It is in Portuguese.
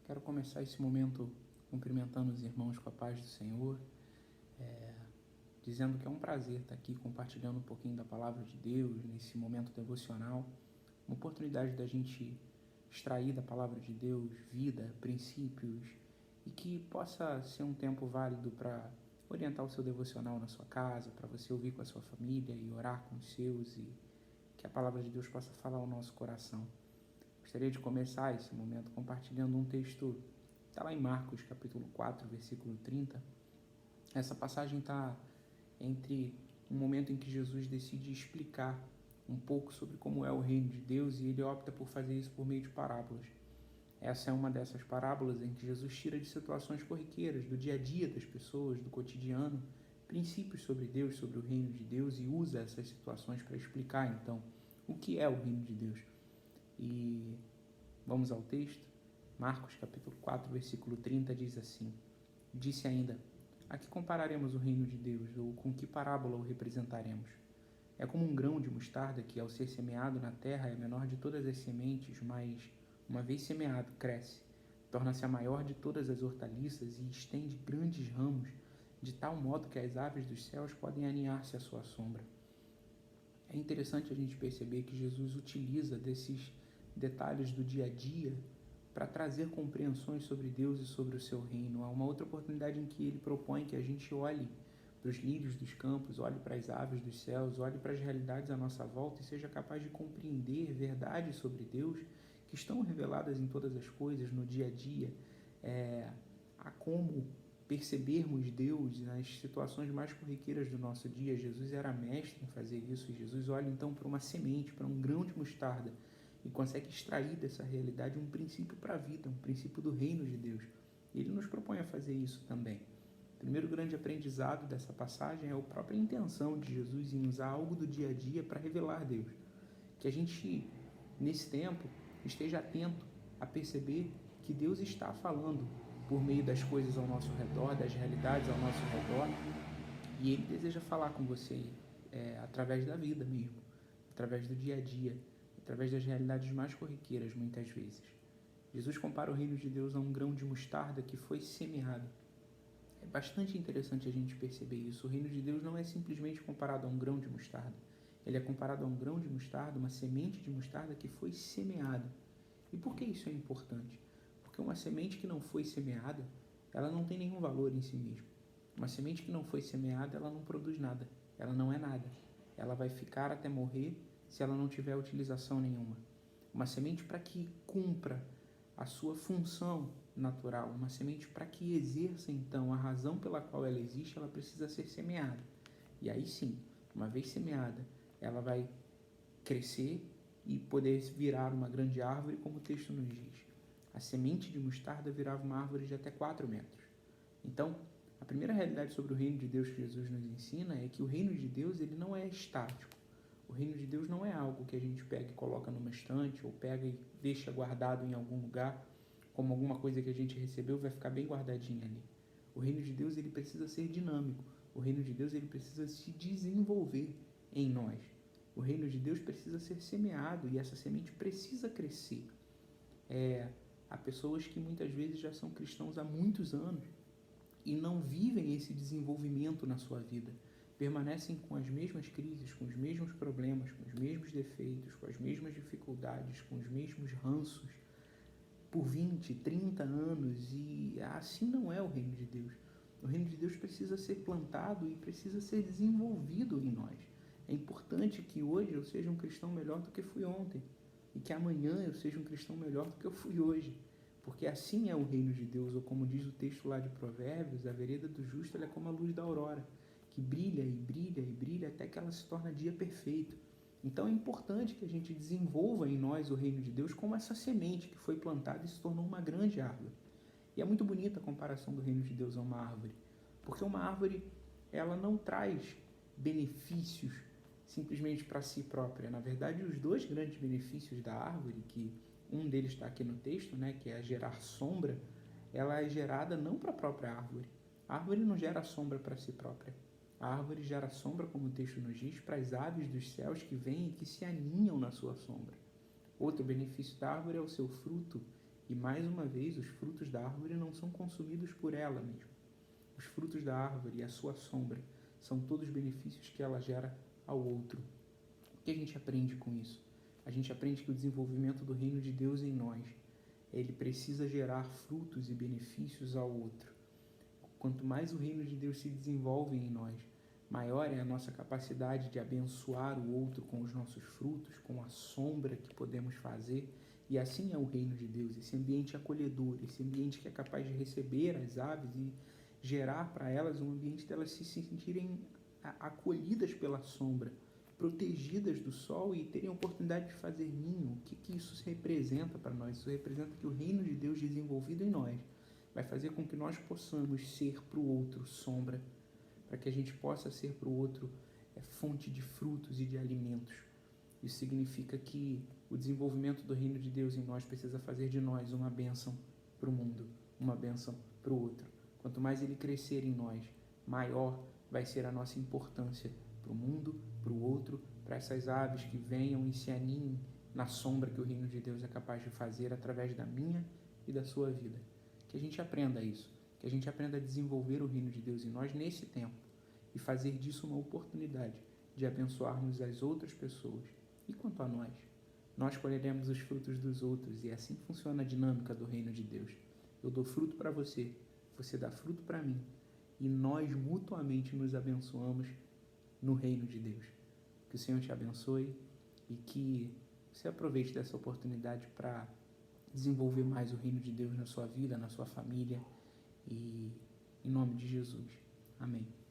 Quero começar esse momento cumprimentando os irmãos com a paz do Senhor, dizendo que é um prazer estar aqui compartilhando um pouquinho da palavra de Deus nesse momento devocional, uma oportunidade da gente extrair da palavra de Deus vida, princípios e que possa ser um tempo válido para orientar o seu devocional na sua casa, para você ouvir com a sua família e orar com os seus e que a palavra de Deus possa falar ao nosso coração. Gostaria de começar esse momento compartilhando um texto, está lá em Marcos capítulo 4, versículo 30. Essa passagem está entre um momento em que Jesus decide explicar um pouco sobre como é o reino de Deus e ele opta por fazer isso por meio de parábolas. Essa é uma dessas parábolas em que Jesus tira de situações corriqueiras, do dia a dia das pessoas, do cotidiano, princípios sobre Deus, sobre o reino de Deus e usa essas situações para explicar então o que é o reino de Deus. E vamos ao texto. Marcos capítulo 4, versículo 30 diz assim: Disse ainda: A que compararemos o reino de Deus, ou com que parábola o representaremos? É como um grão de mostarda que, ao ser semeado na terra, é a menor de todas as sementes, mas, uma vez semeado, cresce, torna-se a maior de todas as hortaliças e estende grandes ramos, de tal modo que as aves dos céus podem aninhar-se à sua sombra. É interessante a gente perceber que Jesus utiliza desses detalhes do dia a dia para trazer compreensões sobre Deus e sobre o seu reino. Há uma outra oportunidade em que ele propõe que a gente olhe para os lírios dos campos, olhe para as aves dos céus, olhe para as realidades à nossa volta e seja capaz de compreender verdades sobre Deus que estão reveladas em todas as coisas, no dia a dia, a como percebermos Deus nas situações mais corriqueiras do nosso dia. Jesus era mestre em fazer isso. Jesus olha então para uma semente, para um grão de mostarda e consegue extrair dessa realidade um princípio para a vida, um princípio do reino de Deus. E ele nos propõe a fazer isso também. O primeiro grande aprendizado dessa passagem é a própria intenção de Jesus em usar algo do dia a dia para revelar Deus. Que a gente, nesse tempo, esteja atento a perceber que Deus está falando por meio das coisas ao nosso redor, das realidades ao nosso redor, e Ele deseja falar com você através da vida mesmo, através do dia a dia, através das realidades mais corriqueiras, muitas vezes. Jesus compara o reino de Deus a um grão de mostarda que foi semeado. É bastante interessante a gente perceber isso. O reino de Deus não é simplesmente comparado a um grão de mostarda. Ele é comparado a um grão de mostarda, uma semente de mostarda que foi semeada. E por que isso é importante? Porque uma semente que não foi semeada, ela não tem nenhum valor em si mesma. Uma semente que não foi semeada, ela não produz nada. Ela não é nada. Ela vai ficar até morrer se ela não tiver utilização nenhuma. Uma semente para que cumpra a sua função natural, uma semente para que exerça então a razão pela qual ela existe, ela precisa ser semeada. E aí sim, uma vez semeada, ela vai crescer e poder virar uma grande árvore, como o texto nos diz. A semente de mostarda virava uma árvore de até 4 metros. Então, a primeira realidade sobre o reino de Deus que Jesus nos ensina é que o reino de Deus ele não é estático. O reino de Deus não é algo que a gente pega e coloca numa estante ou pega e deixa guardado em algum lugar, como alguma coisa que a gente recebeu vai ficar bem guardadinha ali. O reino de Deus ele precisa ser dinâmico. O reino de Deus ele precisa se desenvolver em nós. O reino de Deus precisa ser semeado e essa semente precisa crescer. Há pessoas que muitas vezes já são cristãos há muitos anos e não vivem esse desenvolvimento na sua vida. Permanecem com as mesmas crises, com os mesmos problemas, com os mesmos defeitos, com as mesmas dificuldades, com os mesmos ranços, por 20, 30 anos, e assim não é o reino de Deus. O reino de Deus precisa ser plantado e precisa ser desenvolvido em nós. É importante que hoje eu seja um cristão melhor do que fui ontem, e que amanhã eu seja um cristão melhor do que eu fui hoje. Porque assim é o reino de Deus, ou como diz o texto lá de Provérbios, a vereda do justo é como a luz da aurora, que brilha e brilha e brilha até que ela se torna dia perfeito. Então é importante que a gente desenvolva em nós o reino de Deus como essa semente que foi plantada e se tornou uma grande árvore. E é muito bonita a comparação do reino de Deus a uma árvore, porque uma árvore ela não traz benefícios simplesmente para si própria. Na verdade, os dois grandes benefícios da árvore, que um deles está aqui no texto, né, que é gerar sombra, ela é gerada não para a própria árvore. A árvore não gera sombra para si própria. A árvore gera sombra, como o texto nos diz, para as aves dos céus que vêm e que se aninham na sua sombra. Outro benefício da árvore é o seu fruto, E mais uma vez, os frutos da árvore não são consumidos por ela mesma. Os frutos da árvore e a sua sombra são todos os benefícios que ela gera ao outro. O que a gente aprende com isso? A gente aprende que o desenvolvimento do reino de Deus em nós, ele precisa gerar frutos e benefícios ao outro. Quanto mais o reino de Deus se desenvolve em nós, maior é a nossa capacidade de abençoar o outro com os nossos frutos, com a sombra que podemos fazer. E assim é o reino de Deus, esse ambiente acolhedor, esse ambiente que é capaz de receber as aves e gerar para elas um ambiente delas se sentirem acolhidas pela sombra, protegidas do sol e terem a oportunidade de fazer ninho. O que isso representa para nós? Isso representa que o reino de Deus desenvolvido em nós vai fazer com que nós possamos ser para o outro sombra, para que a gente possa ser para o outro fonte de frutos e de alimentos. Isso significa que o desenvolvimento do reino de Deus em nós precisa fazer de nós uma bênção para o mundo, uma bênção para o outro. Quanto mais ele crescer em nós, maior vai ser a nossa importância para o mundo, para o outro, para essas aves que venham e se aninhem na sombra que o reino de Deus é capaz de fazer através da minha e da sua vida. Que a gente aprenda isso, que a gente aprenda a desenvolver o reino de Deus em nós nesse tempo e fazer disso uma oportunidade de abençoarmos as outras pessoas. E quanto a nós? Nós colheremos os frutos dos outros e assim funciona a dinâmica do reino de Deus. Eu dou fruto para você, você dá fruto para mim e nós mutuamente nos abençoamos no reino de Deus. Que o Senhor te abençoe e que você aproveite dessa oportunidade para desenvolver mais o reino de Deus na sua vida, na sua família e em nome de Jesus. Amém.